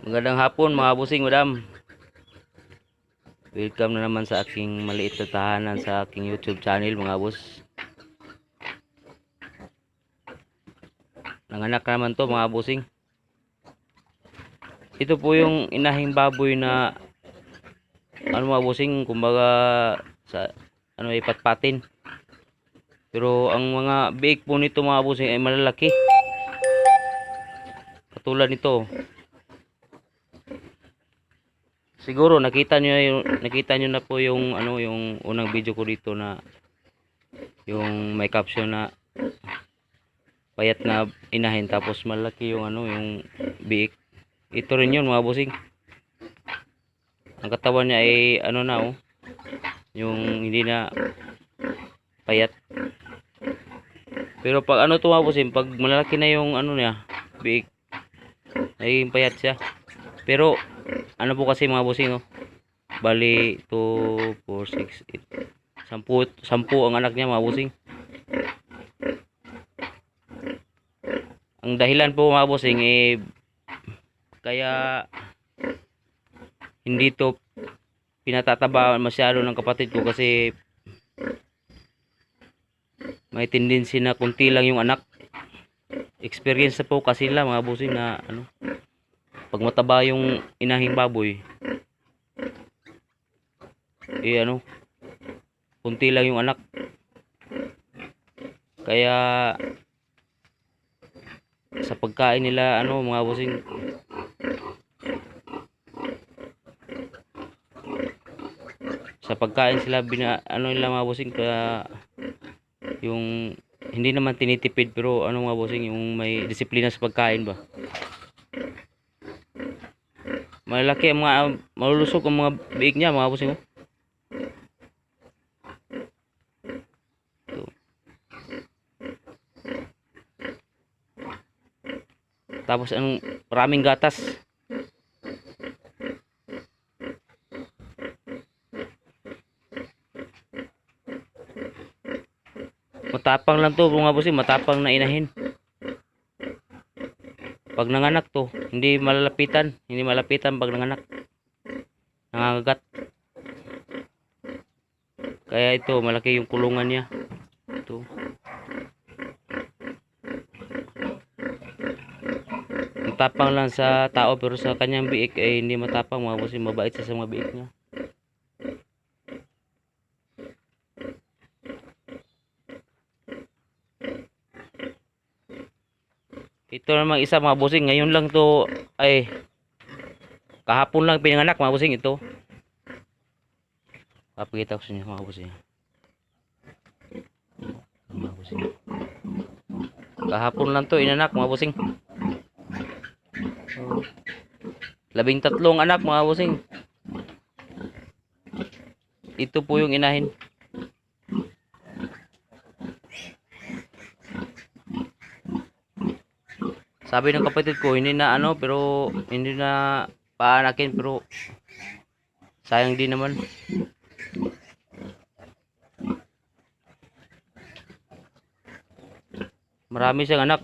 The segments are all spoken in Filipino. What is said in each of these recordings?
Magandang hapon mga busing, madam. Welcome na naman sa aking maliit na tahanan sa aking YouTube channel mga boss. Nanganak na naman to mga busing. Ito po yung inahing baboy na mga busing, kumbaga sa ipatpatin. Pero ang mga biik po nito mga busing ay malalaki. Katulad nito. Siguro nakita nyo na po yung yung unang video ko dito na yung may caption na payat na inahin tapos malaki yung yung biik. Ito rin yun mga busing. Ang katawan niya ay yung hindi na payat. Pero pag to mga busing, pag malaki na yung niya, biik, ay payat siya. Pero po kasi mga busing, bali 2, 4, 6, 8 10 ang anak niya mga busing. Ang dahilan po mga busing kaya hindi to pinatataba masyado ng kapatid ko kasi may tendency na kunti lang yung anak. Experience na po kasi nila mga busing na pag mataba yung inahing baboy kunti lang yung anak. Kaya sa pagkain nila mga busing, sa pagkain sila nila mga busing, kaya yung hindi naman tinitipid pero mga busing, yung may disiplina sa pagkain ba. Malaki ang mga malulusog ang mga biik niya mga busing. Tapos maraming gatas. Matapang lang to mga busing, matapang na inahin. Pag nanganak to, hindi malapitan pag nanganak. Nangangagat. Kaya ito, malaki yung kulungan niya. Ito. Matapang lang sa tao pero sa kanyang biik ay hindi matapang mga busing, mabait siya sa mga biik niya. Ito namang isa mga busing, ngayon lang to ay kahapon lang pinanganak mga busing ito. Papakita ko sa inyo mga busing. Kahapon lang to inanak mga busing. 13 anak mga busing. Ito po yung inahin. Sabi ng kapatid ko hindi na pero hindi na paanakin, pero sayang din naman. Marami siyang anak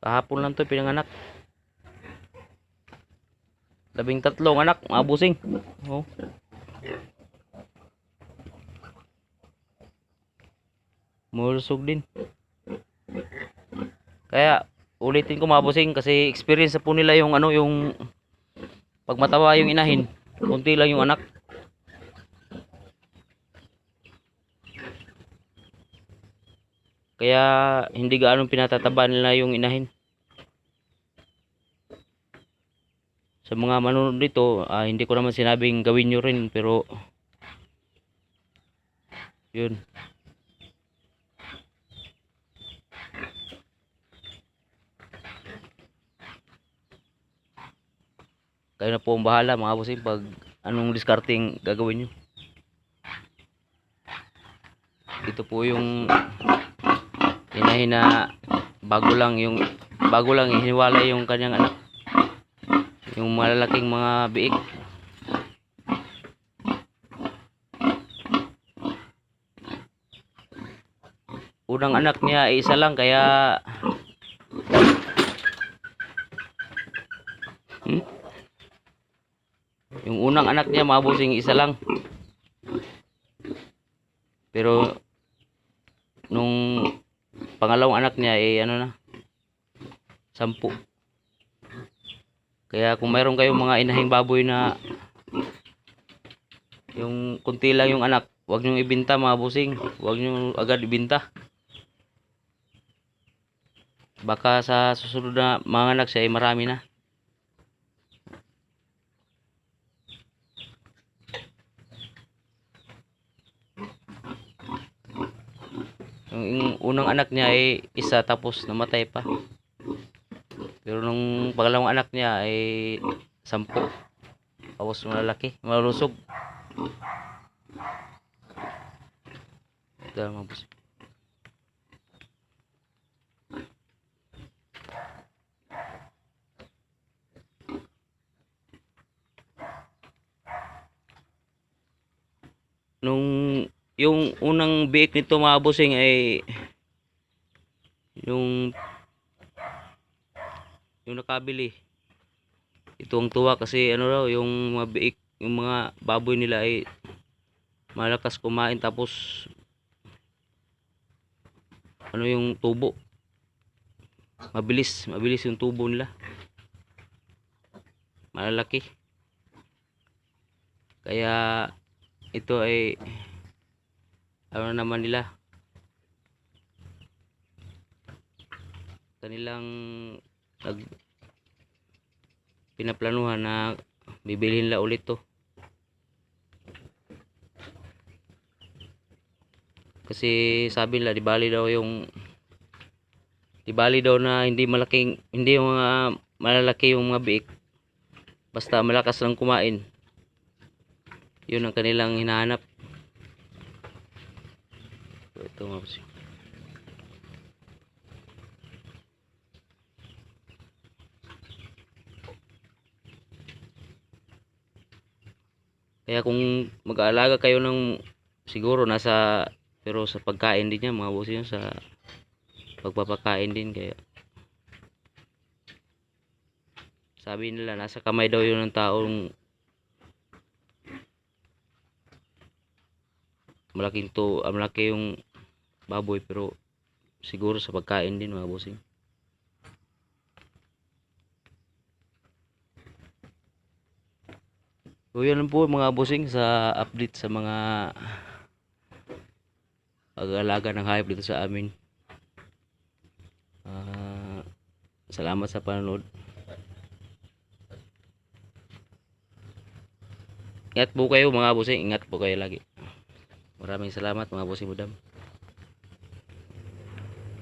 Kahapon lang to pinanganak. 13 anak mga busing. Mulusog din. Kaya ulitin ko mga busing kasi experience na po nila yung yung pag mataba yung inahin, kunti lang yung anak. Kaya hindi gaano pinatataba nila yung inahin. Sa mga manonood dito, hindi ko naman sinabing gawin nyo rin, pero yun. Kayo na po ang bahala mga busing pag anong discarding gagawin nyo. Ito po yung inahin na bago lang ihiniwalay yung kanyang anak, yung malalaking mga biik. unang anak niya ay isa lang kaya hmm? Yung unang anak niya mga bossing isa lang. Pero nung pangalawang anak niya ay ano na 10. Kaya kung mayroon kayong mga inahing baboy na yung kunti lang yung anak, huwag nyo ibenta mga bossing. Huwag nyo agad ibenta. Baka sa susunod na mga anak siya ay marami na. Yung unang anak niya ay isa tapos namatay pa. Pero nung pangalawang anak niya ay 10. Tapos malalaki, malusog. Ito mga bossing. Nung yung unang biik nito mga bossing ay yung nakabili ito ang tuwa kasi ano raw yung mga biik, yung mga baboy nila ay malakas kumain tapos ano yung tubo mabilis yung tubo nila malalaki kaya ito ay ano naman nila kanilang pinaplanuhan na bibilhin nila ulit to kasi sabi nila di bali daw na hindi yung mga malalaki yung mga biik basta malakas lang kumain yun ang kanilang hinahanap. So, ito nga bossing. Kaya kung mag-aalaga kayo ng siguro pero sa pagkain din niya mga bossing sa pagpapakain din kaya sabi nila nasa kamay daw yun ng taong malaki yung baboy pero siguro sa pagkain din mga bossing. So yan lang po mga bossing sa update sa mga pag-aalaga ng hayop dito sa amin. Salamat sa panonood. Ingat po kayo mga bossing, ingat po kayo lagi. Maraming salamat mga bossing budam.